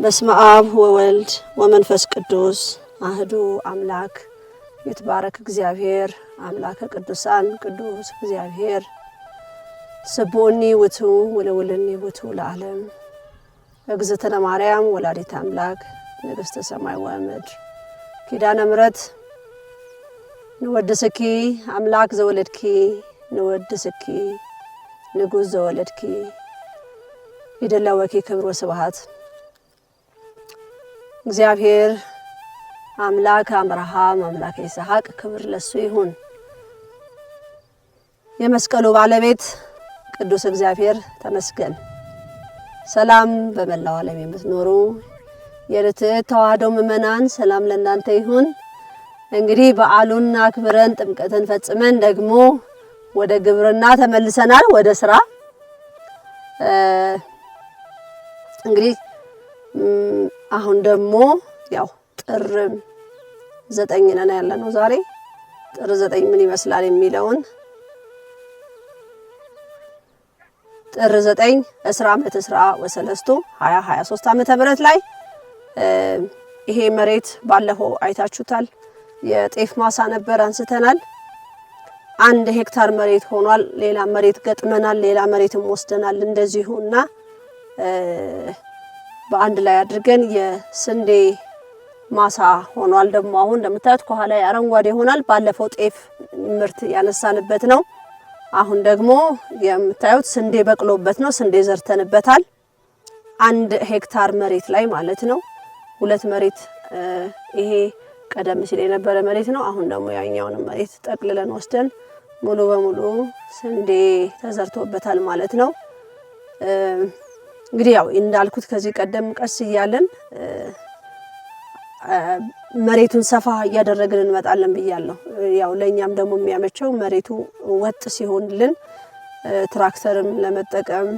በስመ አብ ወወልድ ወመንፈስ ቅዱስ አህዱ አምላክ ይትባረክ እግዚአብሔር አምላከ ቅዱሳን ቅዱስ እግዚአብሔር ስቡኒ ውእቱ ወለወልኒ ውእቱ ለዓለም እግዝእትነ ማርያም ወላዲተ አምላክ ንግሥተ ሰማይ ወምድር ኪዳነ ምሕረት ንወድስኪ አምላክ ዘወለድኪ ንወድስኪ ንጉሥ ዘወለድኪ ይደላወኪ ክብር ወስብሐት እግዚአብሔር አምላክ አብርሃም አምላክ ይስሐቅ ክብር ለሱ ይሁን። የመስቀሉ ባለቤት ቅዱስ እግዚአብሔር ተመስገን። ሰላም በመላው ዓለም የምትኖሩ የርትዕት ተዋሕዶ ምእመናን ሰላም ለእናንተ ይሁን። እንግዲህ በዓሉን አክብረን ጥምቀትን ፈጽመን ደግሞ ወደ ግብርና ተመልሰናል፣ ወደ ስራ። እንግዲህ አሁን ደግሞ ያው ጥር 9 ነን ያለነው ዛሬ ጥር 9 ምን ይመስላል የሚለውን ጥር 9 እስራ ዓመተ እስራ ወሰለስቱ 2023 ዓመተ ምህረት ላይ ይሄ መሬት ባለፈው አይታችሁታል። የጤፍ ማሳ ነበር አንስተናል። 1 ሄክታር መሬት ሆኗል። ሌላ መሬት ገጥመናል፣ ሌላ መሬትም ወስደናል እንደዚሁና በአንድ ላይ አድርገን የስንዴ ማሳ ሆኗል። ደግሞ አሁን እንደምታዩት ከኋላ አረንጓዴ ሆኗል። ባለፈው ጤፍ ምርት ያነሳንበት ነው። አሁን ደግሞ የምታዩት ስንዴ በቅሎበት ነው። ስንዴ ዘርተንበታል 1 ሄክታር መሬት ላይ ማለት ነው። 2 መሬት ይሄ ቀደም ሲል የነበረ መሬት ነው። አሁን ደግሞ ያኛውን መሬት ጠቅልለን ወስደን ሙሉ በሙሉ ስንዴ ተዘርቶበታል ማለት ነው። እንግዲህ ያው እንዳልኩት ከዚህ ቀደም ቀስ እያለን መሬቱን ሰፋ እያደረግን እንመጣለን ብያለሁ። ያው ለኛም ደግሞ የሚያመቸው መሬቱ ወጥ ሲሆንልን ትራክተርም ለመጠቀም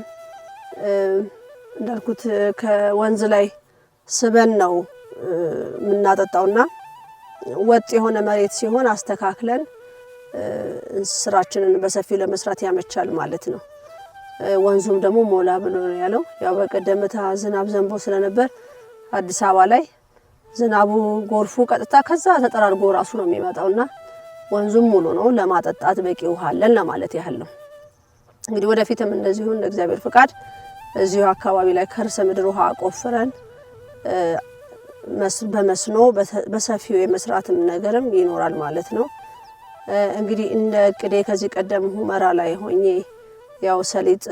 እንዳልኩት ከወንዝ ላይ ስበን ነው የምናጠጣውና ወጥ የሆነ መሬት ሲሆን አስተካክለን ስራችንን በሰፊው ለመስራት ያመቻል ማለት ነው። ወንዙም ደግሞ ሞላ ብሎ ነው ያለው። ያው በቀደምታ ዝናብ ዘንቦ ስለነበር አዲስ አበባ ላይ ዝናቡ ጎርፉ ቀጥታ ከዛ ተጠራርጎ ራሱ ነው የሚመጣውና ወንዙም ሙሉ ነው፣ ለማጠጣት በቂ ውሃ አለን ለማለት ያህል ነው። እንግዲህ ወደፊትም እንደዚሁ እንደ እግዚአብሔር ፍቃድ እዚሁ አካባቢ ላይ ከርሰ ምድር ውሃ ቆፍረን በመስኖ በሰፊው የመስራትም ነገርም ይኖራል ማለት ነው። እንግዲህ እንደ ቅዴ ከዚህ ቀደም ሁመራ ላይ ሆኜ ያው ሰሊጥ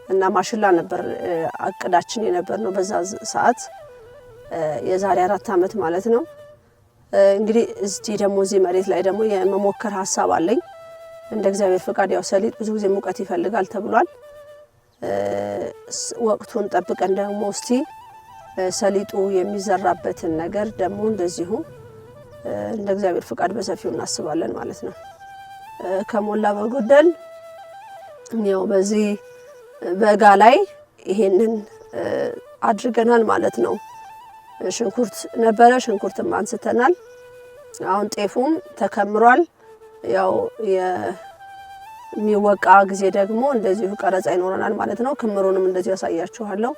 እና ማሽላ ነበር አቅዳችን የነበር ነው በዛ ሰዓት የዛሬ 4 ዓመት ማለት ነው። እንግዲህ እዚህ ደግሞ እዚህ መሬት ላይ ደግሞ የመሞከር ሐሳብ አለኝ እንደ እግዚአብሔር ፍቃድ። ያው ሰሊጥ ብዙ ጊዜ ሙቀት ይፈልጋል ተብሏል። ወቅቱን ጠብቀን ደግሞ እስቲ ሰሊጡ የሚዘራበትን ነገር ደግሞ እንደዚሁ እንደ እግዚአብሔር ፍቃድ በሰፊው እናስባለን ማለት ነው። ከሞላ በጎደል ያው በዚህ በጋ ላይ ይሄንን አድርገናል ማለት ነው። ሽንኩርት ነበረ፣ ሽንኩርትም አንስተናል። አሁን ጤፉም ተከምሯል። ያው የሚወቃ ጊዜ ደግሞ እንደዚሁ ቀረጻ ይኖረናል ማለት ነው። ክምሩንም እንደዚሁ ያሳያችኋለሁ።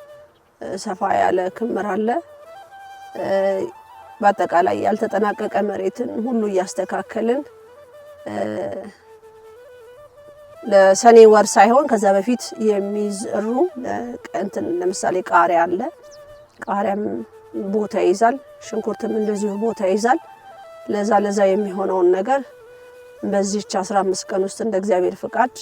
ሰፋ ያለ ክምር አለ። በአጠቃላይ ያልተጠናቀቀ መሬትን ሁሉ እያስተካከልን ለሰኔ ወር ሳይሆን ከዛ በፊት የሚዘሩ እንትን ለምሳሌ ቃሪያ አለ። ቃሪያም ቦታ ይይዛል፣ ሽንኩርትም እንደዚሁ ቦታ ይይዛል። ለዛ የሚሆነውን ነገር በዚህች 15 ቀን ውስጥ እንደ እግዚአብሔር ፍቃድ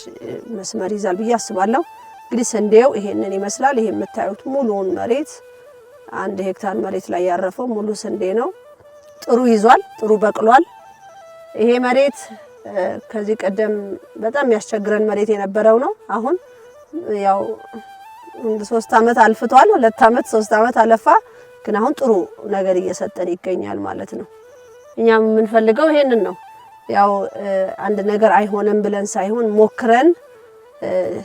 መስመር ይዛል ብዬ አስባለሁ። እንግዲህ ስንዴው ይሄንን ይመስላል። ይሄ የምታዩት ሙሉውን መሬት 1 ሄክታር መሬት ላይ ያረፈው ሙሉ ስንዴ ነው። ጥሩ ይዟል፣ ጥሩ በቅሏል። ይሄ መሬት ከዚህ ቀደም በጣም ያስቸግረን መሬት የነበረው ነው። አሁን ያው 3 ዓመት አልፍቷል። 2 ዓመት 3 ዓመት አለፋ፣ ግን አሁን ጥሩ ነገር እየሰጠን ይገኛል ማለት ነው። እኛም የምንፈልገው ይሄንን ነው። ያው አንድ ነገር አይሆንም ብለን ሳይሆን ሞክረን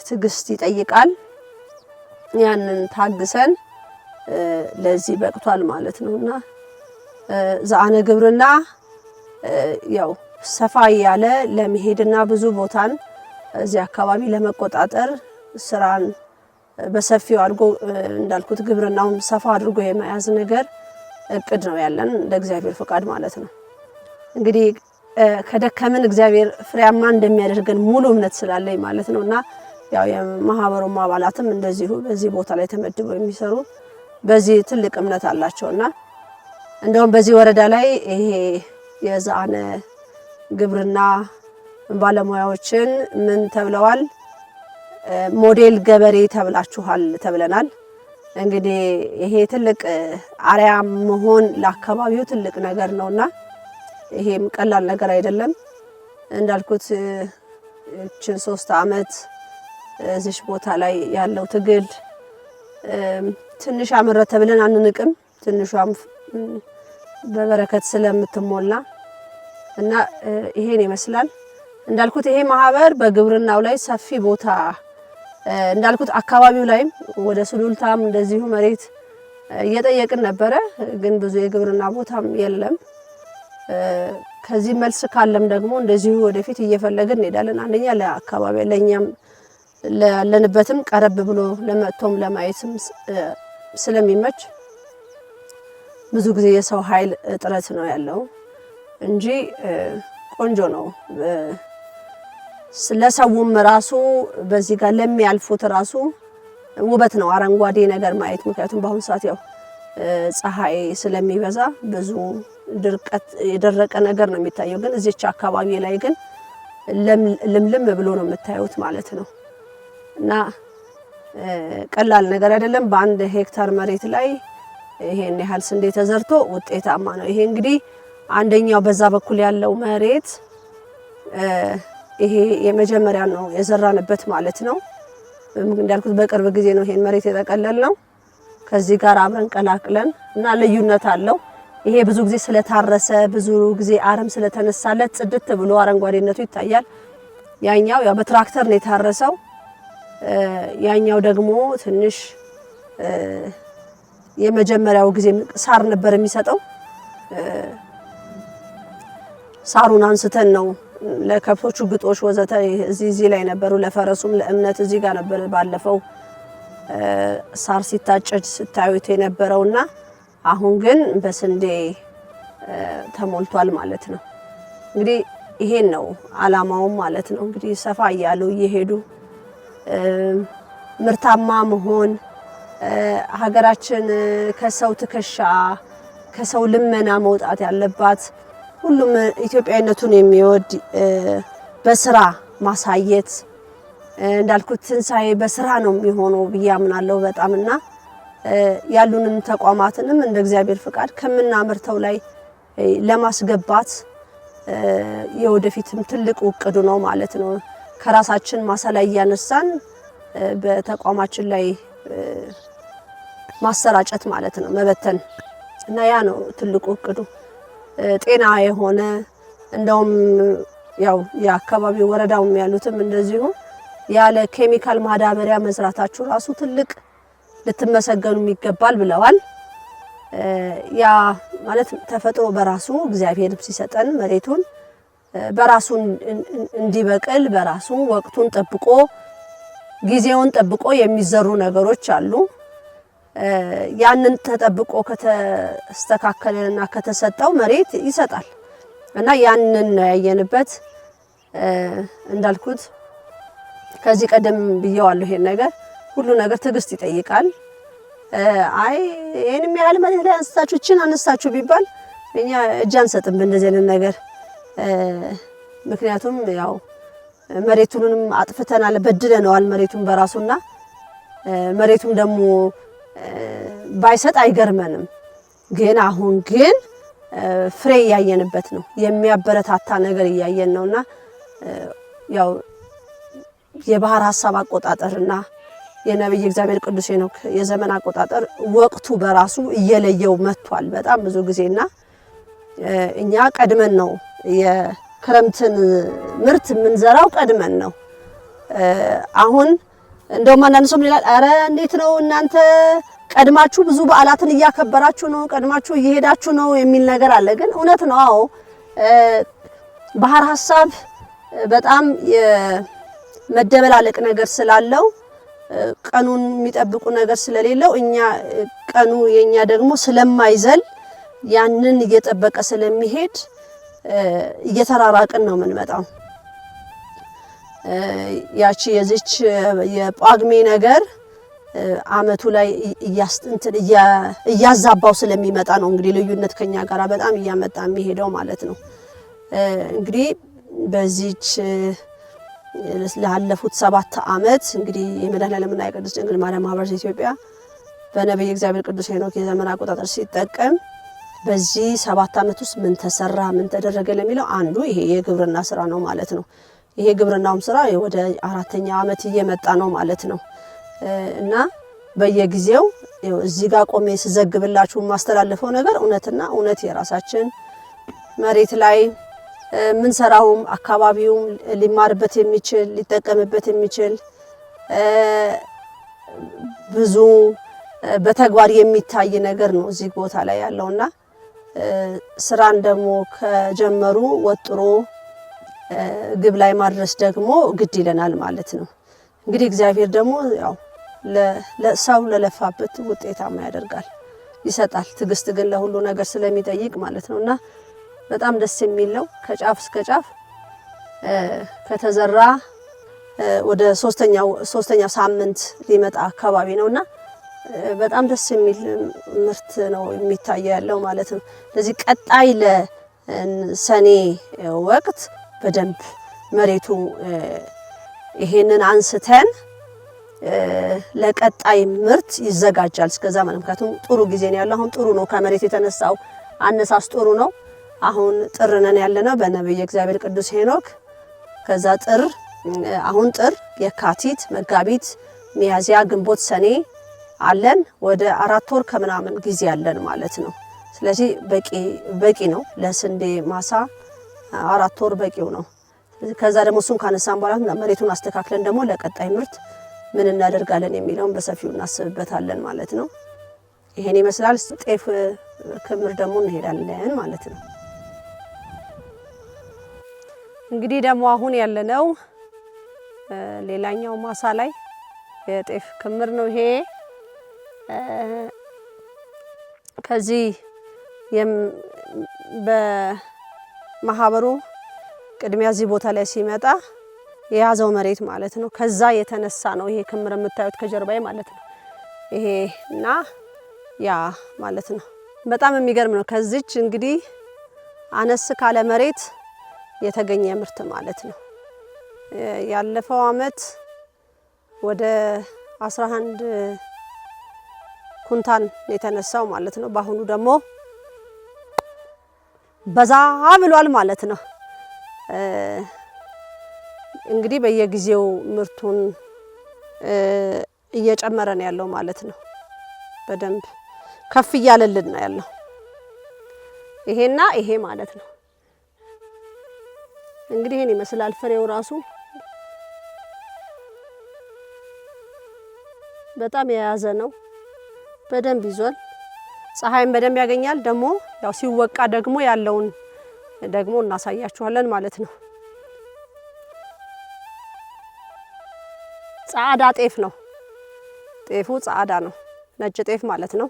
ትዕግስት ይጠይቃል። ያንን ታግሰን ለዚህ በቅቷል ማለት ነውና ዛአነ ግብርና ያው ሰፋ ያለ ለመሄድና ብዙ ቦታን እዚህ አካባቢ ለመቆጣጠር ስራን በሰፊው አድርጎ እንዳልኩት ግብርናውን ሰፋ አድርጎ የመያዝ ነገር እቅድ ነው ያለን እንደ እግዚአብሔር ፈቃድ ማለት ነው። እንግዲህ ከደከምን እግዚአብሔር ፍሬያማ እንደሚያደርገን ሙሉ እምነት ስላለኝ ማለት ነውና ያው የማህበሩም አባላትም እንደዚሁ በዚህ ቦታ ላይ ተመድበው የሚሰሩ በዚህ ትልቅ እምነት አላቸውና እንደውም በዚህ ወረዳ ላይ ይሄ የዛነ ግብርና ባለሙያዎችን ምን ተብለዋል? ሞዴል ገበሬ ተብላችኋል ተብለናል። እንግዲህ ይሄ ትልቅ አርያ መሆን ለአካባቢው ትልቅ ነገር ነውና ይሄም ቀላል ነገር አይደለም። እንዳልኩት እችን 3 አመት እዚህ ቦታ ላይ ያለው ትግል ትንሽ አመረተ ብለን አንንቅም። ትንሿም በበረከት ስለምትሞላ እና ይሄን ይመስላል። እንዳልኩት ይሄ ማህበር በግብርናው ላይ ሰፊ ቦታ እንዳልኩት አካባቢው ላይም ወደ ሱሉልታም እንደዚሁ መሬት እየጠየቅን ነበረ፣ ግን ብዙ የግብርና ቦታም የለም። ከዚህ መልስ ካለም ደግሞ እንደዚሁ ወደፊት እየፈለግን እንሄዳለን። አንደኛ ለአካባቢ ለኛም ለለንበትም ቀረብ ብሎ ለመጥቶም ለማየትም ስለሚመች ብዙ ጊዜ የሰው ኃይል እጥረት ነው ያለው እንጂ ቆንጆ ነው። ስለሰውም ራሱ በዚህ ጋር ለሚያልፉት ራሱ ውበት ነው አረንጓዴ ነገር ማየት። ምክንያቱም በአሁኑ ሰዓት ያው ፀሐይ ስለሚበዛ ብዙ ድርቀት የደረቀ ነገር ነው የሚታየው፣ ግን እዚች አካባቢ ላይ ግን ልምልም ብሎ ነው የምታዩት ማለት ነው። እና ቀላል ነገር አይደለም። በአንድ ሄክታር መሬት ላይ ይሄን ያህል ስንዴ ተዘርቶ ውጤታማ ነው። ይሄ እንግዲህ አንደኛው በዛ በኩል ያለው መሬት ይሄ የመጀመሪያ ነው የዘራንበት ማለት ነው። እንዳልኩት በቅርብ ጊዜ ነው ይሄን መሬት የጠቀለልነው ከዚህ ጋር አብረን ቀላቅለን እና ልዩነት አለው። ይሄ ብዙ ጊዜ ስለታረሰ ብዙ ጊዜ አረም ስለተነሳለት ጽድት ብሎ አረንጓዴነቱ ይታያል። ያኛው ያው በትራክተር ነው የታረሰው። ያኛው ደግሞ ትንሽ የመጀመሪያው ጊዜ ሳር ነበር የሚሰጠው። ሳሩን አንስተን ነው ለከብቶቹ ግጦሽ ወዘተ እዚህ ላይ ነበሩ። ለፈረሱም ለእምነት እዚህ ጋር ነበር ባለፈው ሳር ሲታጨድ ስታዩት የነበረውና አሁን ግን በስንዴ ተሞልቷል ማለት ነው። እንግዲህ ይሄን ነው አላማውም ማለት ነው። እንግዲህ ሰፋ እያሉ እየሄዱ ምርታማ መሆን ሀገራችን ከሰው ትከሻ ከሰው ልመና መውጣት ያለባት ሁሉም ኢትዮጵያዊነቱን የሚወድ በስራ ማሳየት እንዳልኩት ትንሳኤ በስራ ነው የሚሆነው ብዬ አምናለሁ በጣምና ያሉንን ተቋማትንም እንደ እግዚአብሔር ፍቃድ ከምናመርተው ላይ ለማስገባት የወደፊትም ትልቅ እቅዱ ነው ማለት ነው። ከራሳችን ማሳ ላይ ያነሳን በተቋማችን ላይ ማሰራጨት ማለት ነው፣ መበተን እና ያ ነው ትልቁ እቅዱ። ጤና የሆነ እንደውም ያው የአካባቢው ወረዳውም ያሉትም እንደዚሁ ያለ ኬሚካል ማዳበሪያ መዝራታችሁ ራሱ ትልቅ ልትመሰገኑ ይገባል ብለዋል። ያ ማለት ተፈጥሮ በራሱ እግዚአብሔር ሲሰጠን መሬቱን በራሱ እንዲበቅል በራሱ ወቅቱን ጠብቆ ጊዜውን ጠብቆ የሚዘሩ ነገሮች አሉ። ያንን ተጠብቆ ከተስተካከለና ከተሰጠው መሬት ይሰጣል እና ያንን ነው ያየንበት። እንዳልኩት ከዚህ ቀደም ብየዋለሁ ይሄን ነገር ሁሉ ነገር ትዕግስት ይጠይቃል። አይ ይሄንም ያህል መሬት ላይ አንስታችሁ እቺን አነሳችሁ ቢባል እኛ እጅ አንሰጥም በእንደዚህ አይነት ነገር። ምክንያቱም ያው መሬቱንም አጥፍተናል፣ በድለነዋል መሬቱን በራሱና መሬቱም ደግሞ ባይሰጥ አይገርመንም። ግን አሁን ግን ፍሬ እያየንበት ነው፣ የሚያበረታታ ነገር እያየን ነውና ያው የባህር ሐሳብ አቆጣጠርና የነብይ እግዚአብሔር ቅዱስ ሄኖክ የዘመን አቆጣጠር ወቅቱ በራሱ እየለየው መጥቷል በጣም ብዙ ጊዜና እኛ ቀድመን ነው የክረምትን ምርት የምንዘራው ቀድመን ነው። አሁን እንደውም አንዳንድ ሰው ምን ይላል፣ አረ እንዴት ነው እናንተ ቀድማችሁ ብዙ በዓላትን እያከበራችሁ ነው፣ ቀድማችሁ እየሄዳችሁ ነው የሚል ነገር አለ። ግን እውነት ነው። አዎ ባህር ሐሳብ በጣም የመደበላለቅ ነገር ስላለው ቀኑን የሚጠብቁ ነገር ስለሌለው እኛ ቀኑ የኛ ደግሞ ስለማይዘል ያንን እየጠበቀ ስለሚሄድ እየተራራቅን ነው የምንመጣው። ያቺ የዚች የጳጉሜ ነገር አመቱ ላይ እያዛባው ስለሚመጣ ነው እንግዲህ ልዩነት ከኛ ጋር በጣም እያመጣ የሚሄደው ማለት ነው። እንግዲህ በዚች ላለፉት 7 አመት እንግዲህ የመድኃኔዓለምና የቅድስት ድንግል ማርያም ማህበር ዘኢትዮጵያ በነቢይ እግዚአብሔር ቅዱስ ሄኖክ የዘመን አቆጣጠር ሲጠቀም በዚህ 7 አመት ውስጥ ምን ተሰራ ምን ተደረገ ለሚለው አንዱ ይሄ የግብርና ስራ ነው ማለት ነው። ይሄ ግብርናውም ስራ ወደ 4ኛ አመት እየመጣ ነው ማለት ነው። እና በየጊዜው እዚህ ጋር ቆሜ ስዘግብላችሁ ማስተላለፈው ነገር እውነትና እውነት የራሳችን መሬት ላይ ምን ሰራው አካባቢው ሊማርበት የሚችል ሊጠቀምበት የሚችል ብዙ በተግባር የሚታይ ነገር ነው እዚህ ቦታ ላይ ያለውና ስራን ደግሞ ከጀመሩ ወጥሮ ግብ ላይ ማድረስ ደግሞ ግድ ይለናል ማለት ነው። እንግዲህ እግዚአብሔር ደግሞ ያው ለሰው ለለፋበት ውጤታማ ያደርጋል ይሰጣል። ትግስት ግን ለሁሉ ነገር ስለሚጠይቅ ማለት ነውና በጣም ደስ የሚለው ከጫፍ እስከ ጫፍ ከተዘራ ወደ ሶስተኛው ሳምንት ሊመጣ አካባቢ ነውና በጣም ደስ የሚል ምርት ነው የሚታየው ያለው ማለት ነው። ስለዚህ ቀጣይ ለሰኔ ወቅት በደንብ መሬቱ ይሄንን አንስተን ለቀጣይ ምርት ይዘጋጃል። እስከዛ ምክንያቱም ጥሩ ጊዜ ነው ያለው። አሁን ጥሩ ነው፣ ከመሬት የተነሳው አነሳስ ጥሩ ነው። አሁን ጥር ነን ያለነው በነቢይ እግዚአብሔር ቅዱስ ሄኖክ። ከዛ አሁን ጥር፣ የካቲት፣ መጋቢት፣ ሚያዝያ፣ ግንቦት፣ ሰኔ አለን። ወደ 4 ወር ከምናምን ጊዜ አለን ማለት ነው። ስለዚህ በቂ ነው ለስንዴ ማሳ 4 ወር በቂው ነው። ከዛ ደግሞ እሱን ካነሳን በኋላ መሬቱን አስተካክለን ደግሞ ለቀጣይ ምርት ምን እናደርጋለን የሚለውን በሰፊው እናስብበታለን ማለት ነው። ይሄን ይመስላል። ጤፍ ክምር ደግሞ እንሄዳለን ማለት ነው። እንግዲህ ደግሞ አሁን ያለነው ሌላኛው ማሳ ላይ የጤፍ ክምር ነው። ይሄ ከዚህ በማህበሩ ቅድሚያ እዚህ ቦታ ላይ ሲመጣ የያዘው መሬት ማለት ነው። ከዛ የተነሳ ነው ይሄ ክምር የምታዩት ከጀርባዬ ማለት ነው። ይሄ እና ያ ማለት ነው። በጣም የሚገርም ነው። ከዚች እንግዲህ አነስ ካለ መሬት የተገኘ ምርት ማለት ነው። ያለፈው አመት ወደ 11 ኩንታል የተነሳው ማለት ነው። በአሁኑ ደግሞ በዛ ብሏል ማለት ነው። እንግዲህ በየጊዜው ምርቱን እየጨመረ ነው ያለው ማለት ነው። በደንብ ከፍ እያለልን ነው ያለው ይሄና ይሄ ማለት ነው። እንግዲህ ይሄን ይመስላል ፍሬው ራሱ በጣም የያዘ ነው። በደንብ ይዟል። ፀሐይም በደንብ ያገኛል። ደግሞ ያው ሲወቃ ደግሞ ያለውን ደግሞ እናሳያችኋለን ማለት ነው። ጻዕዳ ጤፍ ነው። ጤፉ ጻዕዳ ነው፣ ነጭ ጤፍ ማለት ነው።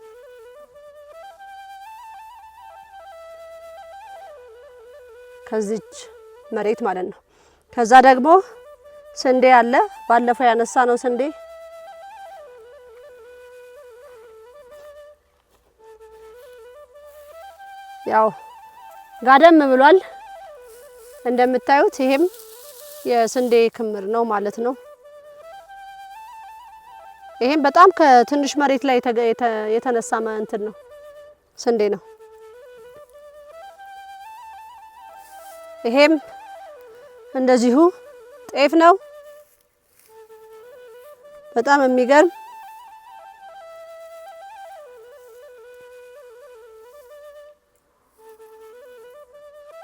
ከዚች መሬት ማለት ነው። ከዛ ደግሞ ስንዴ አለ። ባለፈው ያነሳ ነው ስንዴ ያው ጋደም ብሏል እንደምታዩት። ይሄም የስንዴ ክምር ነው ማለት ነው። ይሄም በጣም ከትንሽ መሬት ላይ የተነሳ እንትን ነው ስንዴ ነው። ይሄም እንደዚሁ ጤፍ ነው። በጣም የሚገርም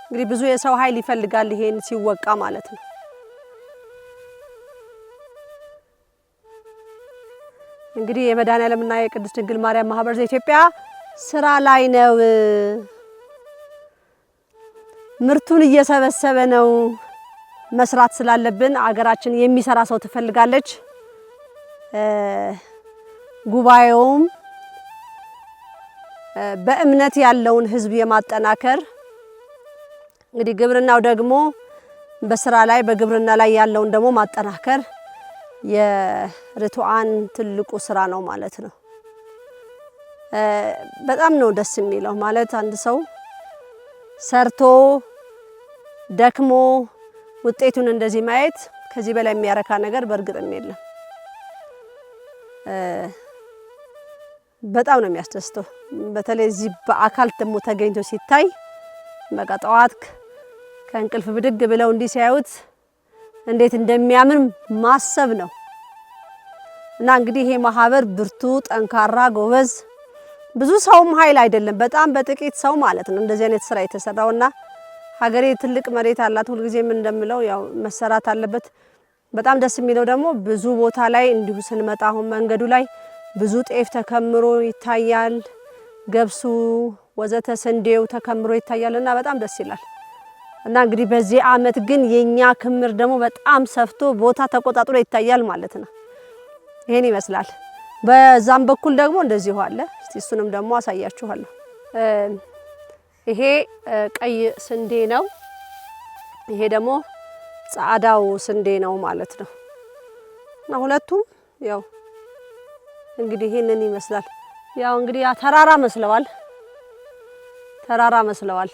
እንግዲህ ብዙ የሰው ኃይል ይፈልጋል ይሄን ሲወቃ ማለት ነው። እንግዲህ የመድኃኔዓለምና የቅድስት ድንግል ማርያም ማህበር ዘኢትዮጵያ ስራ ላይ ነው። ምርቱን እየሰበሰበ ነው። መስራት ስላለብን አገራችን የሚሰራ ሰው ትፈልጋለች። ጉባኤውም በእምነት ያለውን ህዝብ የማጠናከር እንግዲህ ግብርናው ደግሞ በስራ ላይ በግብርና ላይ ያለውን ደግሞ ማጠናከር የርቱዓን ትልቁ ስራ ነው ማለት ነው። በጣም ነው ደስ የሚለው ማለት አንድ ሰው ሰርቶ ደክሞ ውጤቱን እንደዚህ ማየት ከዚህ በላይ የሚያረካ ነገር በእርግጥም የለም። በጣም ነው የሚያስደስተው። በተለይ እዚህ በአካል ደግሞ ተገኝቶ ሲታይ በቃ ጠዋት ከእንቅልፍ ብድግ ብለው እንዲህ ሲያዩት እንዴት እንደሚያምር ማሰብ ነው። እና እንግዲህ ይሄ ማህበር ብርቱ፣ ጠንካራ፣ ጎበዝ ብዙ ሰውም ኃይል አይደለም በጣም በጥቂት ሰው ማለት ነው እንደዚህ አይነት ስራ የተሰራውና ሀገሬ ትልቅ መሬት አላት። ሁልጊዜም እንደምለው ያው መሰራት አለበት። በጣም ደስ የሚለው ደግሞ ብዙ ቦታ ላይ እንዲሁ ስንመጣ አሁን መንገዱ ላይ ብዙ ጤፍ ተከምሮ ይታያል፣ ገብሱ ወዘተ ስንዴው ተከምሮ ይታያልና በጣም ደስ ይላል። እና እንግዲህ በዚህ አመት ግን የኛ ክምር ደግሞ በጣም ሰፍቶ ቦታ ተቆጣጥሮ ይታያል ማለት ነው። ይሄን ይመስላል። በዛም በኩል ደግሞ እንደዚህ አለ። እስቲ እሱንም ደግሞ አሳያችኋለሁ። ይሄ ቀይ ስንዴ ነው። ይሄ ደግሞ ጻዕዳው ስንዴ ነው ማለት ነው። እና ሁለቱም ያው እንግዲህ ይሄንን ይመስላል። ያው እንግዲህ ተራራ መስለዋል።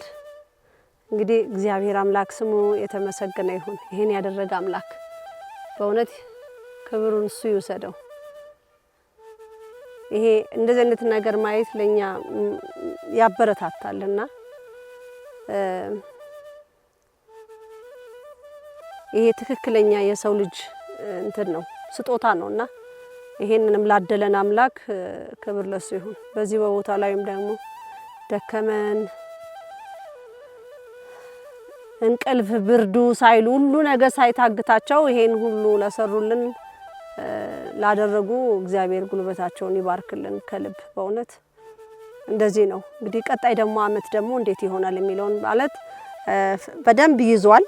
እንግዲህ እግዚአብሔር አምላክ ስሙ የተመሰገነ ይሁን። ይሄን ያደረገ አምላክ በእውነት ክብሩን እሱ ይወሰደው። ይሄ እንደዚህ አይነት ነገር ማየት ለኛ ያበረታታልና ይሄ ትክክለኛ የሰው ልጅ እንትን ነው ስጦታ ነውና ይሄንንም ላደለን አምላክ ክብር ለሱ ይሁን። በዚህ በቦታ ላይም ደግሞ ደከመን እንቅልፍ ብርዱ ሳይሉ ሁሉ ነገር ሳይታግታቸው ይሄን ሁሉ ለሰሩልን ላደረጉ እግዚአብሔር ጉልበታቸውን ይባርክልን ከልብ በእውነት እንደዚህ ነው። እንግዲህ ቀጣይ ደግሞ አመት ደግሞ እንዴት ይሆናል የሚለውን ማለት በደንብ ይዟል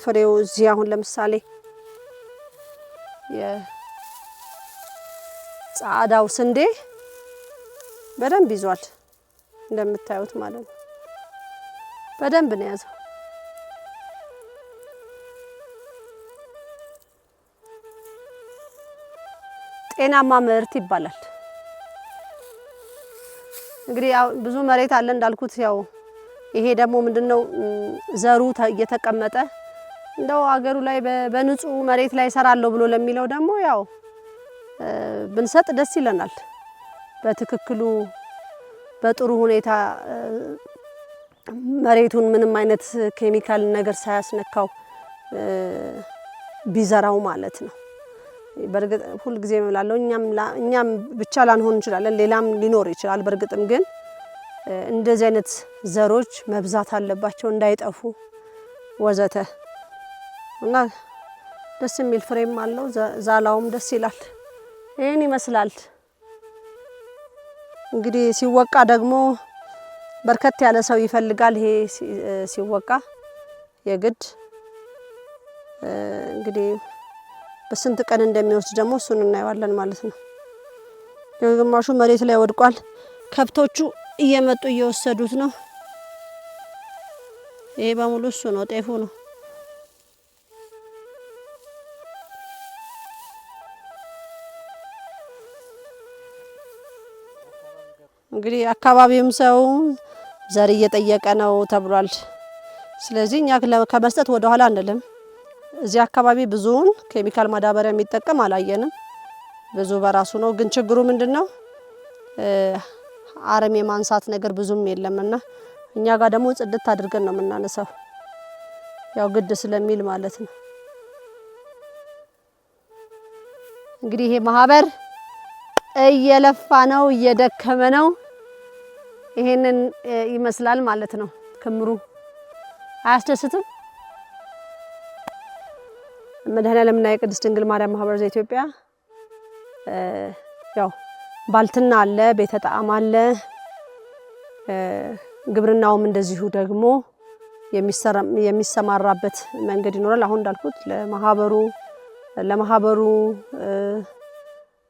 ፍሬው። እዚህ አሁን ለምሳሌ የጻዕዳው ስንዴ በደንብ ይዟል እንደምታዩት ማለት ነው። በደንብ ነው ያዘው። ጤናማ ምርት ይባላል። እንግዲህ ያው ብዙ መሬት አለ እንዳልኩት ያው ይሄ ደግሞ ምንድነው ዘሩ እየተቀመጠ እንደው አገሩ ላይ በንጹህ መሬት ላይ ሰራለሁ ብሎ ለሚለው ደግሞ ያው ብንሰጥ ደስ ይለናል። በትክክሉ በጥሩ ሁኔታ መሬቱን ምንም አይነት ኬሚካል ነገር ሳያስነካው ቢዘራው ማለት ነው። በርግጥ ሁሉ ጊዜ እላለሁ እኛም ብቻ ላንሆን እንችላለን፣ ሌላም ሊኖር ይችላል። በርግጥም ግን እንደዚህ አይነት ዘሮች መብዛት አለባቸው እንዳይጠፉ ወዘተ እና ደስ የሚል ፍሬም አለው። ዛላውም ደስ ይላል። ይሄን ይመስላል። እንግዲህ ሲወቃ ደግሞ በርከት ያለ ሰው ይፈልጋል። ይሄ ሲወቃ የግድ እንግዲህ በስንት ቀን እንደሚወስድ ደግሞ እሱን እናየዋለን ማለት ነው። ግማሹ መሬት ላይ ወድቋል። ከብቶቹ እየመጡ እየወሰዱት ነው። ይሄ በሙሉ እሱ ነው፣ ጤፉ ነው። እንግዲህ አካባቢውም ሰው ዘር እየጠየቀ ነው ተብሏል። ስለዚህ እኛ ከመስጠት ወደ ኋላ አንልም። እዚህ አካባቢ ብዙውን ኬሚካል ማዳበሪያ የሚጠቀም አላየንም። ብዙ በራሱ ነው። ግን ችግሩ ምንድነው? አረም የማንሳት ነገር ብዙም የለምና እኛ ጋር ደግሞ ጽድት አድርገን ነው የምናነሳው፣ ያው ግድ ስለሚል ማለት ነው። እንግዲህ ይሄ ማህበር እየለፋ ነው፣ እየደከመ ነው። ይሄንን ይመስላል ማለት ነው። ክምሩ አያስደስትም? መድኃኔዓለምና የቅድስት ድንግል ማርያም ማህበር ዘኢትዮጵያ ያው ባልትና አለ፣ ቤተ ጣዕም አለ። ግብርናውም እንደዚሁ ደግሞ የሚሰማራበት መንገድ ይኖራል። አሁን እንዳልኩት ለማህበሩ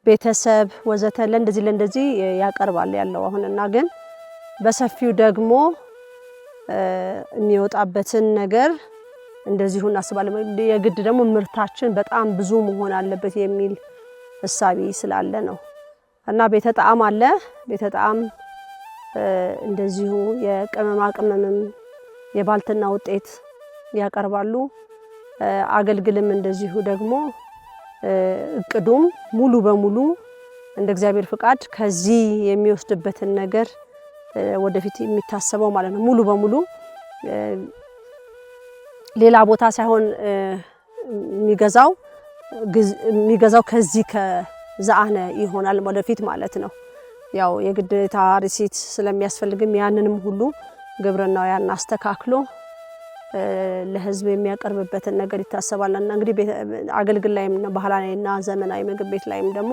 ቤተሰብ ወዘተ ለእንደዚህ ያቀርባል ያለው አሁንና ግን በሰፊው ደግሞ የሚወጣበትን ነገር እንደዚሁ እናስባለን። የግድ ደግሞ ምርታችን በጣም ብዙ መሆን አለበት የሚል እሳቤ ስላለ ነው እና ቤተ ጣዕም አለ። ቤተ ጣዕም እንደዚሁ የቅመማ ቅመምም የባልትና ውጤት ያቀርባሉ። አገልግልም እንደዚሁ ደግሞ እቅዱም ሙሉ በሙሉ እንደ እግዚአብሔር ፍቃድ ከዚህ የሚወስድበትን ነገር ወደፊት የሚታሰበው ማለት ነው። ሙሉ በሙሉ ሌላ ቦታ ሳይሆን የሚገዛው ከዚህ ከዛአነ ይሆናል ወደፊት ማለት ነው። ያው የግዴታ ሪሲት ስለሚያስፈልግም ያንንም ሁሉ ግብርናው ያን አስተካክሎ ለህዝብ የሚያቀርብበትን ነገር ይታሰባልና እንግዲህ አገልግል ላይም ባህላዊና ዘመናዊ ምግብ ቤት ላይም ደግሞ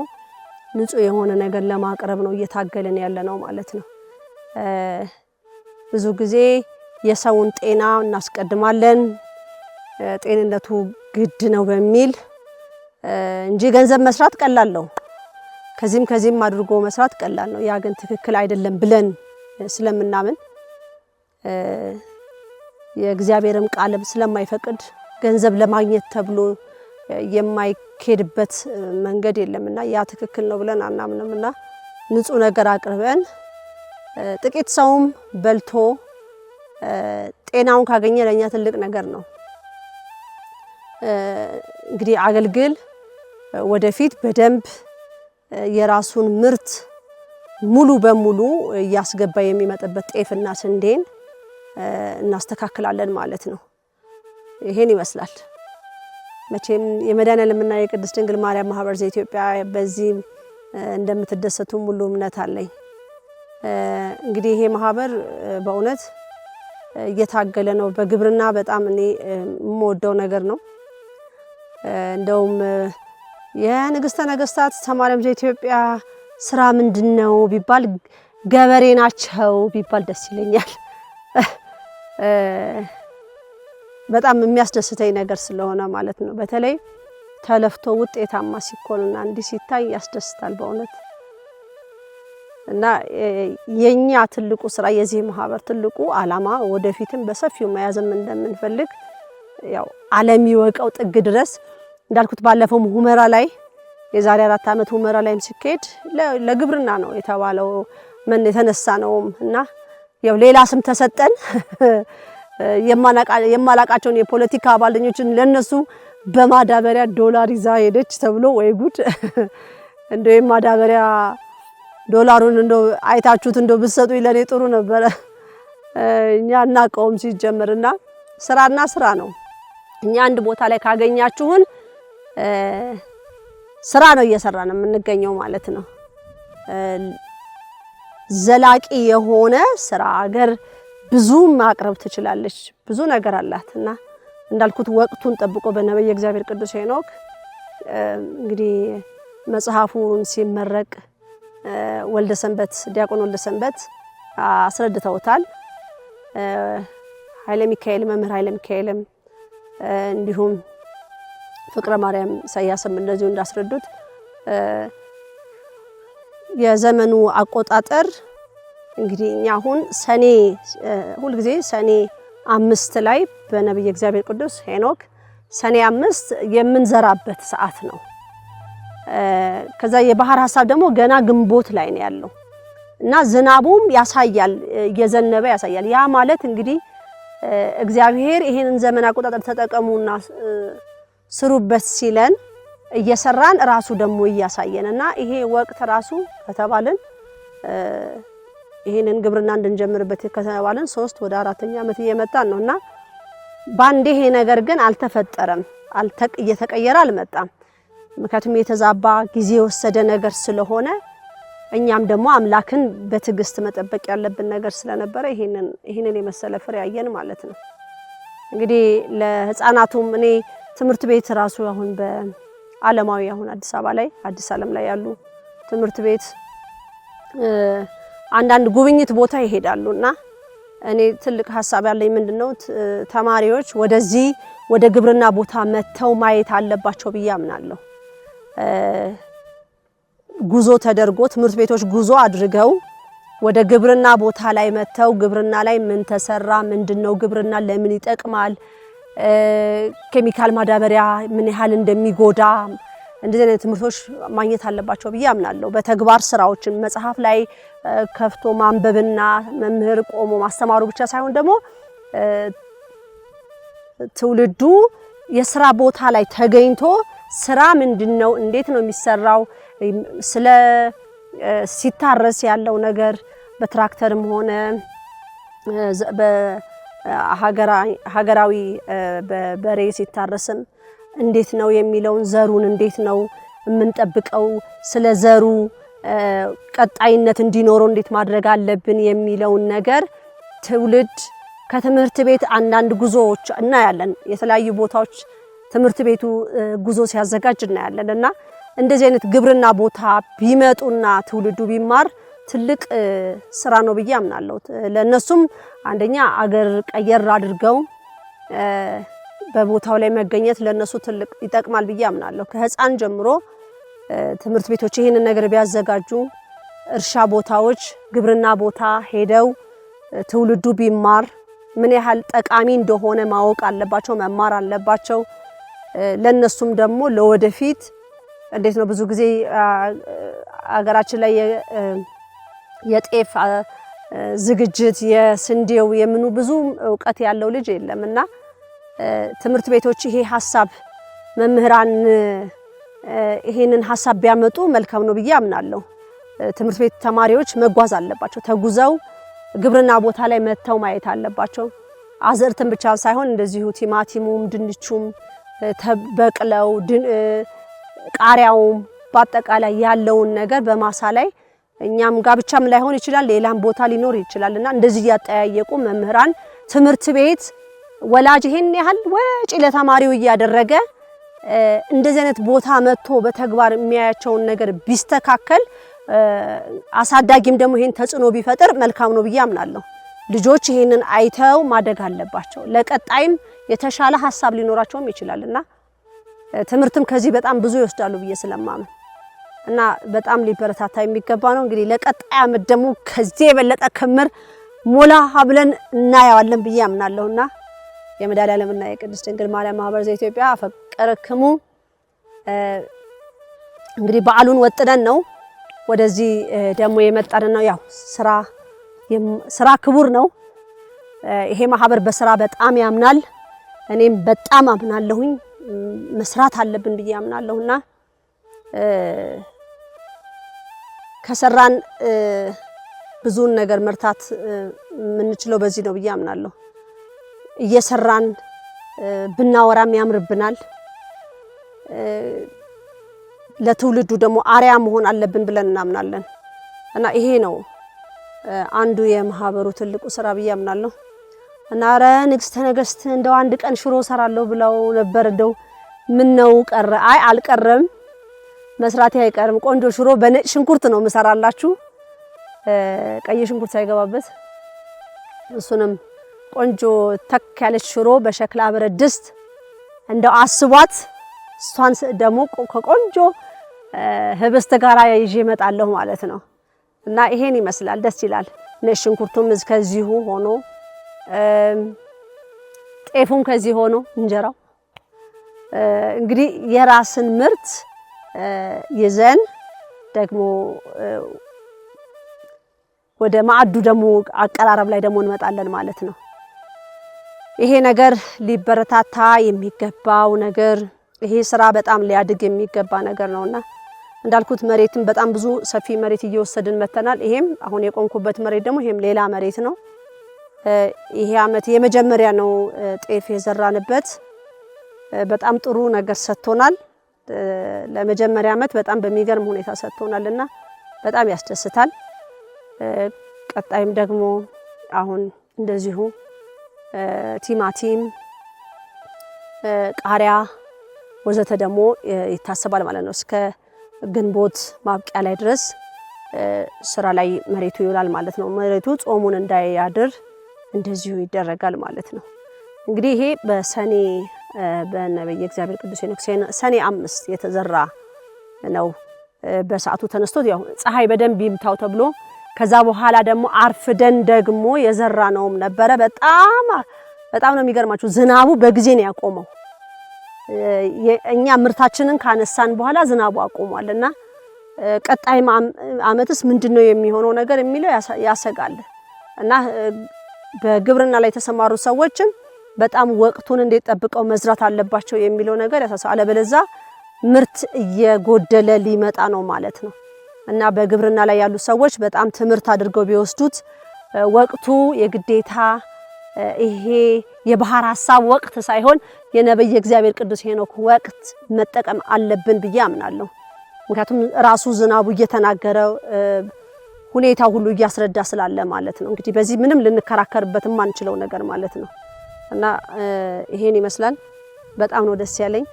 ንጹህ የሆነ ነገር ለማቅረብ ነው እየታገልን ያለ ነው ማለት ነው። ብዙ ጊዜ የሰውን ጤና እናስቀድማለን ጤንነቱ ግድ ነው በሚል እንጂ ገንዘብ መስራት ቀላል ነው። ከዚህም አድርጎ መስራት ቀላል ነው። ያ ግን ትክክል አይደለም ብለን ስለምናምን የእግዚአብሔርም ቃልም ስለማይፈቅድ ገንዘብ ለማግኘት ተብሎ የማይኬድበት መንገድ የለምና ያ ትክክል ነው ብለን አናምንምና ንጹህ ነገር አቅርበን ጥቂት ሰውም በልቶ ጤናውን ካገኘ ለኛ ትልቅ ነገር ነው። እንግዲህ አገልግል ወደፊት በደንብ የራሱን ምርት ሙሉ በሙሉ ያስገባ የሚመጣበት ጤፍና ስንዴን እናስተካክላለን ማለት ነው። ይሄን ይመስላል። መቼም የመድኃኔዓለምና የቅድስት ድንግል ማርያም ማህበር ዘኢትዮጵያ በዚህ እንደምትደሰቱ ሙሉ እምነት አለኝ። እንግዲህ ይሄ ማህበር በእውነት እየታገለ ነው። በግብርና በጣም እኔ የምወደው ነገር ነው። እንደውም የንግስተ ነገስታት ማርያም ዘኢትዮጵያ ስራ ምንድነው ቢባል ገበሬ ናቸው ቢባል ደስ ይለኛል። በጣም የሚያስደስተኝ ነገር ስለሆነ ማለት ነው። በተለይ ተለፍቶ ውጤታማ ሲኮንና እንዲህ ሲታይ ያስደስታል በእውነት እና የኛ ትልቁ ስራ የዚህ ማህበር ትልቁ አላማ ወደፊትም በሰፊው መያዝም እንደምንፈልግ ያው ዓለም ይወቀው ጥግ ድረስ እንዳልኩት ባለፈው ሁመራ ላይ የዛሬ 4 ዓመት ሁመራ ላይም ሲኬድ ለግብርና ነው የተባለው ምን የተነሳ ነውም እና ያው ሌላ ስም ተሰጠን። የማላቃቸውን የፖለቲካ አባልኞችን ለነሱ በማዳበሪያ ዶላር ይዛ ሄደች ተብሎ ወይ ጉድ! እንደው የማዳበሪያ ዶላሩን እንደው አይታችሁት እንደው ብትሰጡኝ ለኔ ጥሩ ነበረ። እኛ እናቀውም ሲጀምርና ስራና ስራ ነው። እኛ አንድ ቦታ ላይ ካገኛችሁን ስራ ነው እየሰራን የምንገኘው ማለት ነው። ዘላቂ የሆነ ስራ ሀገር ብዙ ማቅረብ ትችላለች። ብዙ ነገር አላትና እንዳልኩት ወቅቱን ጠብቆ በነብይ እግዚአብሔር ቅዱስ ሄኖክ እንግዲህ መጽሐፉን ሲመረቅ ወልደ ሰንበት ዲያቆን ወልደ ሰንበት አስረድተውታል። ኃይለ ሚካኤል መምህር ኃይለ ሚካኤልም እንዲሁም ፍቅረ ማርያም ኢሳያስም እንደዚሁ እንዳስረዱት የዘመኑ አቆጣጠር እንግዲህ እኛ አሁን ሰኔ ሁሉ ጊዜ ሰኔ 5 ላይ በነብይ እግዚአብሔር ቅዱስ ሄኖክ ሰኔ 5 የምንዘራበት ሰዓት ነው። ከዛ የባህር ሐሳብ ደግሞ ገና ግንቦት ላይ ነው ያለው እና ዝናቡም ያሳያል እየዘነበ ያሳያል። ያ ማለት እንግዲህ እግዚአብሔር ይሄንን ዘመን አቆጣጠር ተጠቀሙና ስሩበት ሲለን እየሰራን ራሱ ደግሞ እያሳየንና ይሄ ወቅት ራሱ ከተባልን ይሄንን ግብርና እንድንጀምርበት ከተባልን 3 ወደ 4ኛ ዓመት እየመጣን ነውና ባንዴ ይሄ ነገር ግን አልተፈጠረም እየተቀየረ አልመጣም። ምክንያቱም የተዛባ ጊዜ ወሰደ ነገር ስለሆነ እኛም ደግሞ አምላክን በትዕግስት መጠበቅ ያለብን ነገር ስለነበረ ይሄንን የመሰለ ፍሬ ያየን ማለት ነው። እንግዲህ ለህፃናቱም እኔ ትምህርት ቤት ራሱ አሁን በዓለማዊ አሁን አዲስ አበባ ላይ አዲስ ዓለም ላይ ያሉ ትምህርት ቤት አንዳንድ ጉብኝት ቦታ ይሄዳሉና እኔ ትልቅ ሐሳብ ያለኝ ምንድነው ተማሪዎች ወደዚህ ወደ ግብርና ቦታ መተው ማየት አለባቸው ብዬ አምናለሁ። ጉዞ ተደርጎ ትምህርት ቤቶች ጉዞ አድርገው ወደ ግብርና ቦታ ላይ መተው ግብርና ላይ ምን ተሰራ ምንድነው ግብርና ለምን ይጠቅማል ኬሚካል ማዳበሪያ ምን ያህል እንደሚጎዳ እንደዚህ አይነት ትምህርቶች ማግኘት አለባቸው ብዬ አምናለሁ። በተግባር ስራዎችን መጽሐፍ ላይ ከፍቶ ማንበብና መምህር ቆሞ ማስተማሩ ብቻ ሳይሆን ደግሞ ትውልዱ የስራ ቦታ ላይ ተገኝቶ ስራ ምንድነው እንዴት ነው የሚሰራው ስለ ሲታረስ ያለው ነገር በትራክተርም ሆነ በሀገራዊ በበሬ ሲታረስም እንዴት ነው የሚለውን ዘሩን እንዴት ነው የምንጠብቀው ስለ ዘሩ ቀጣይነት እንዲኖረው እንዴት ማድረግ አለብን የሚለውን ነገር ትውልድ ከትምህርት ቤት አንዳንድ ጉዞዎች እናያለን የተለያዩ ቦታዎች ትምህርት ቤቱ ጉዞ ሲያዘጋጅ እናያለን እና እንደዚህ አይነት ግብርና ቦታ ቢመጡና ትውልዱ ቢማር ትልቅ ስራ ነው ብዬ አምናለሁ። ለነሱም አንደኛ አገር ቀየር አድርገው በቦታው ላይ መገኘት ለነሱ ትልቅ ይጠቅማል ብዬ አምናለሁ። ከህፃን ጀምሮ ትምህርት ቤቶች ይሄንን ነገር ቢያዘጋጁ እርሻ ቦታዎች ግብርና ቦታ ሄደው ትውልዱ ቢማር ምን ያህል ጠቃሚ እንደሆነ ማወቅ አለባቸው መማር አለባቸው። ለነሱም ደግሞ ለወደፊት እንዴት ነው ብዙ ጊዜ አገራችን ላይ የጤፍ ዝግጅት የስንዴው የምኑ ብዙ ዕውቀት ያለው ልጅ የለምና ትምህርት ቤቶች ይሄ ሐሳብ መምህራን ይሄንን ሐሳብ ቢያመጡ መልካም ነው ብዬ አምናለሁ። ትምህርት ቤት ተማሪዎች መጓዝ አለባቸው ተጉዘው ግብርና ቦታ ላይ መተው ማየት አለባቸው። አዘርትን ብቻ ሳይሆን እንደዚሁ ቲማቲሙም ድንቹም ተበቅለው ቃሪያውም በአጠቃላይ ያለውን ነገር በማሳ ላይ እኛም ጋር ብቻም ላይሆን ይችላል ሌላም ቦታ ሊኖር ይችላልና እንደዚህ ያጠያየቁ መምህራን ትምህርት ቤት ወላጅ ይሄን ያህል ወጪ ለተማሪው እያደረገ እንደዚህ አይነት ቦታ መጥቶ በተግባር የሚያያቸውን ነገር ቢስተካከል አሳዳጊም ደግሞ ይሄን ተጽዕኖ ቢፈጥር መልካም ነው ብዬ አምናለሁ። ልጆች ይሄንን አይተው ማደግ አለባቸው ለቀጣይም የተሻለ ሐሳብ ሊኖራቸውም ይችላልና ትምህርትም ከዚህ በጣም ብዙ ይወስዳሉ ብዬ ስለማምን እና በጣም ሊበረታታ የሚገባ ነው። እንግዲህ ለቀጣይ ዓመት ደግሞ ከዚህ የበለጠ ክምር ሞላ ብለን እናያዋለን ብዬ አምናለሁና የመድኃኔዓለምና የቅድስት ድንግል ማርያም ማህበር ዘኢትዮጵያ አፈቀረክሙ እንግዲህ በዓሉን ወጥነን ነው ወደዚህ ደግሞ የመጣን ነው። ያው ስራ ክቡር ነው። ይሄ ማህበር በስራ በጣም ያምናል። እኔም በጣም አምናለሁኝ መስራት አለብን ብዬ አምናለሁና ከሰራን ብዙን ነገር መርታት የምንችለው በዚህ ነው ብዬ አምናለሁ። እየሰራን ብናወራም ያምርብናል። ለትውልዱ ደግሞ አርያ መሆን አለብን ብለን እናምናለን እና ይሄ ነው አንዱ የማህበሩ ትልቁ ስራ ብዬ አምናለሁ። እና ኧረ ንግስተ ነገስት እንደው አንድ ቀን ሽሮ ሰራለሁ ብለው ነበር እንደው ምን ነው ቀረ? አይ አልቀረም፣ መስራቴ አይቀርም። ቆንጆ ሽሮ በነጭ ሽንኩርት ነው መሰራላችሁ ቀይ ሽንኩርት ሳይገባበት እሱንም ቆንጆ ተክ ያለች ሽሮ በሸክላ ብረት ድስት እንደው አስቧት። እሷን ደግሞ ከቆንጆ ህብስት ጋር ይዤ እመጣለሁ ማለት ነው እና ይሄን ይመስላል። ደስ ይላል። ነጭ ሽንኩርቱም ከዚሁ ሆኖ ጤፉም ከዚህ ሆኖ እንጀራው እንግዲህ የራስን ምርት ይዘን ደግሞ ወደ ማዕዱ ደግሞ አቀራረብ ላይ ደግሞ እንመጣለን ማለት ነው። ይሄ ነገር ሊበረታታ የሚገባው ነገር ይሄ ስራ በጣም ሊያድግ የሚገባ ነገር ነውና እንዳልኩት መሬትም በጣም ብዙ ሰፊ መሬት እየወሰድን መተናል። ይሄም አሁን የቆንኩበት መሬት ደግሞ ይሄም ሌላ መሬት ነው። ይሄ አመት የመጀመሪያ ነው ጤፍ የዘራንበት። በጣም ጥሩ ነገር ሰጥቶናል። ለመጀመሪያ አመት በጣም በሚገርም ሁኔታ ሰጥቶናልና በጣም ያስደስታል። ቀጣይም ደግሞ አሁን እንደዚሁ ቲማቲም፣ ቃሪያ ወዘተ ደግሞ ይታሰባል ማለት ነው። እስከ ግንቦት ማብቂያ ላይ ድረስ ስራ ላይ መሬቱ ይውላል ማለት ነው። መሬቱ ጾሙን እንዳያድር እንደዚሁ ይደረጋል ማለት ነው። እንግዲህ ይሄ በሰኔ በነብይ እግዚአብሔር ቅዱስ ሄኖክ ሰኔ 5 የተዘራ ነው በሰዓቱ ተነስቶ ያው ፀሐይ በደንብ ይምታው ተብሎ ከዛ በኋላ ደግሞ አርፍደን ደግሞ የዘራነውም ነበረ። በጣም ነው የሚገርማችሁ ዝናቡ በጊዜ ነው ያቆመው። እኛ ምርታችንን ካነሳን በኋላ ዝናቡ አቆሟልና ቀጣይ አመትስ ምንድነው የሚሆነው ነገር የሚለው ያሰጋል። እና በግብርና ላይ የተሰማሩ ሰዎችም በጣም ወቅቱን እንዴት ጠብቀው መዝራት አለባቸው የሚለው ነገር ያሳሳል። አለበለዚያ ምርት እየጎደለ ሊመጣ ነው ማለት ነው። እና በግብርና ላይ ያሉ ሰዎች በጣም ትምህርት አድርገው ቢወስዱት ወቅቱ የግዴታ ይሄ የባህር ሐሳብ ወቅት ሳይሆን የነብይ እግዚአብሔር ቅዱስ ሄኖክ ወቅት መጠቀም አለብን ብዬ አምናለሁ። ምክንያቱም ራሱ ዝናቡ እየተናገረ ሁኔታ ሁሉ እያስረዳ ስላለ ማለት ነው። እንግዲህ በዚህ ምንም ልንከራከርበት የማንችለው ነገር ማለት ነው። እና ይሄን ይመስላል። በጣም ነው ደስ ያለኝ።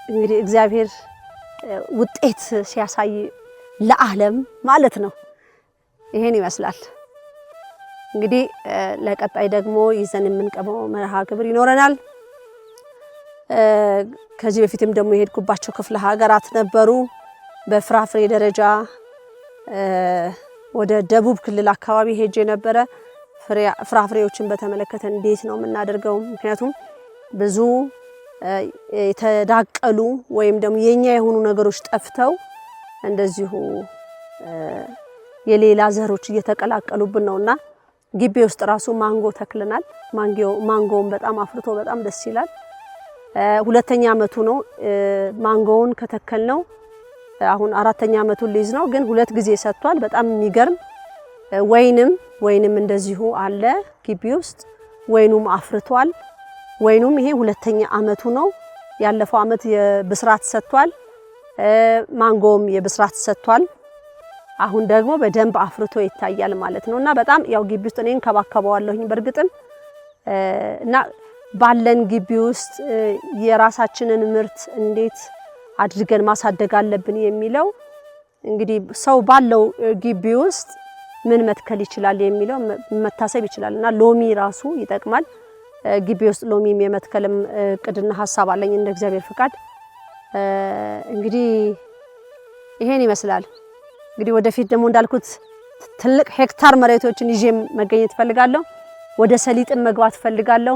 እንግዲህ እግዚአብሔር ውጤት ሲያሳይ ለዓለም ማለት ነው። ይሄን ይመስላል። እንግዲህ ለቀጣይ ደግሞ ይዘን የምንቀበው መርሃ ግብር ይኖረናል። ከዚህ በፊትም ደግሞ የሄድኩባቸው ክፍለ ሀገራት ነበሩ። በፍራፍሬ ደረጃ ወደ ደቡብ ክልል አካባቢ ሄጄ ነበረ። ፍራፍሬዎችን በተመለከተ እንዴት ነው የምናደርገው? ምክንያቱም ብዙ የተዳቀሉ ወይም ደግሞ የኛ የሆኑ ነገሮች ጠፍተው እንደዚሁ የሌላ ዘሮች እየተቀላቀሉብን ነውና ግቢ ውስጥ ራሱ ማንጎ ተክለናል። ማንጎውን በጣም አፍርቶ በጣም ደስ ይላል። ሁለተኛ አመቱ ነው ማንጎውን ከተከልነው። አሁን አራተኛ አመቱን ሊይዝ ነው፣ ግን ሁለት ጊዜ ሰጥቷል። በጣም የሚገርም ወይንም እንደዚሁ አለ ግቢ ውስጥ ወይኑም አፍርቷል። ወይኑም ይሄ ሁለተኛ አመቱ ነው። ያለፈው አመት የብስራት ሰጥቷል። ማንጎም የብስራት ሰጥቷል። አሁን ደግሞ በደንብ አፍርቶ ይታያል ማለት ነውና በጣም ያው ግቢ ውስጥ እኔን ከባከባዋለሁኝ በርግጥም እና ባለን ግቢ ውስጥ የራሳችንን ምርት እንዴት አድርገን ማሳደግ አለብን የሚለው እንግዲህ ሰው ባለው ግቢ ውስጥ ምን መትከል ይችላል የሚለው መታሰብ ይችላልና ሎሚ ራሱ ይጠቅማል። ግቢ ውስጥ ሎሚም የመትከልም እቅድና ሐሳብ አለኝ እንደ እግዚአብሔር ፍቃድ። እንግዲህ ይሄን ይመስላል። እንግዲህ ወደፊት ደግሞ እንዳልኩት ትልቅ ሄክታር መሬቶችን ይዤ መገኘት ፈልጋለሁ። ወደ ሰሊጥም መግባት ፈልጋለሁ።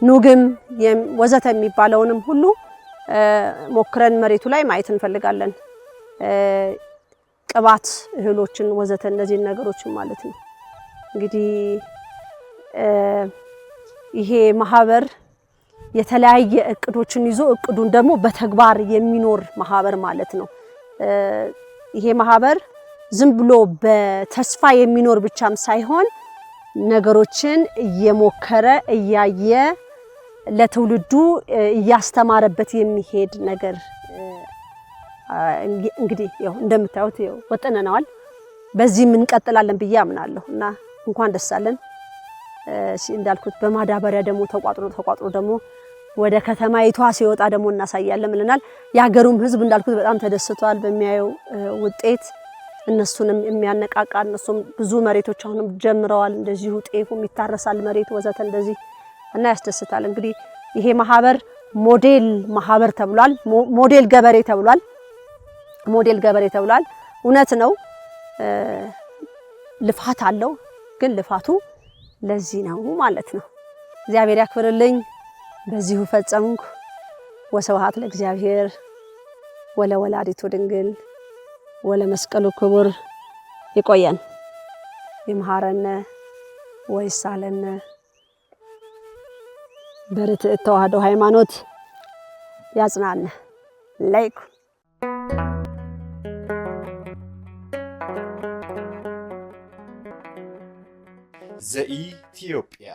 ኑግም ወዘተ የሚባለውንም ሁሉ ሞክረን መሬቱ ላይ ማየት እንፈልጋለን። ቅባት እህሎችን ወዘተ እነዚህ ነገሮችን ማለት ነው። እንግዲህ ይሄ ማህበር የተለያየ እቅዶችን ይዞ እቅዱን ደግሞ በተግባር የሚኖር ማህበር ማለት ነው። ይሄ ማህበር ዝም ብሎ በተስፋ የሚኖር ብቻም ሳይሆን ነገሮችን እየሞከረ እያየ ለትውልዱ እያስተማረበት የሚሄድ ነገር እንግዲህ ያው እንደምታዩት ያው ወጥነናል። በዚህ ምን እንቀጥላለን ብዬ አምናለሁ እና እንኳን ደስ አለን። እንዳልኩት በማዳበሪያ ደግሞ ተቋጥሮ ደግሞ ወደ ከተማይቷ ሲወጣ ደግሞ እናሳያለን ብለናል። የሀገሩም ህዝብ እንዳልኩት በጣም ተደስቷል በሚያየው ውጤት። እነሱንም የሚያነቃቃ እነሱም ብዙ መሬቶች አሁንም ጀምረዋል። እንደዚሁ ጤፉም ይታረሳል መሬት ወዘተ እንደዚህ እና ያስደስታል። እንግዲህ ይሄ ማህበር ሞዴል ማህበር ተብሏል። ሞዴል ገበሬ ተብሏል። ሞዴል ገበሬ ተብሏል። እውነት ነው፣ ልፋት አለው፣ ግን ልፋቱ ለዚህ ነው ማለት ነው። እግዚአብሔር ያክብርልኝ። በዚሁ ፈጸምኩ። ወስብሐት ለእግዚአብሔር ወለወላዲቱ ድንግል ወለመስቀሉ ክቡር። ይቆየን። ይምሃረነ ወይሳለነ በርትዕት ተዋሕዶ ሃይማኖት ያጽናነ ላይኩ ዘኢትዮጵያ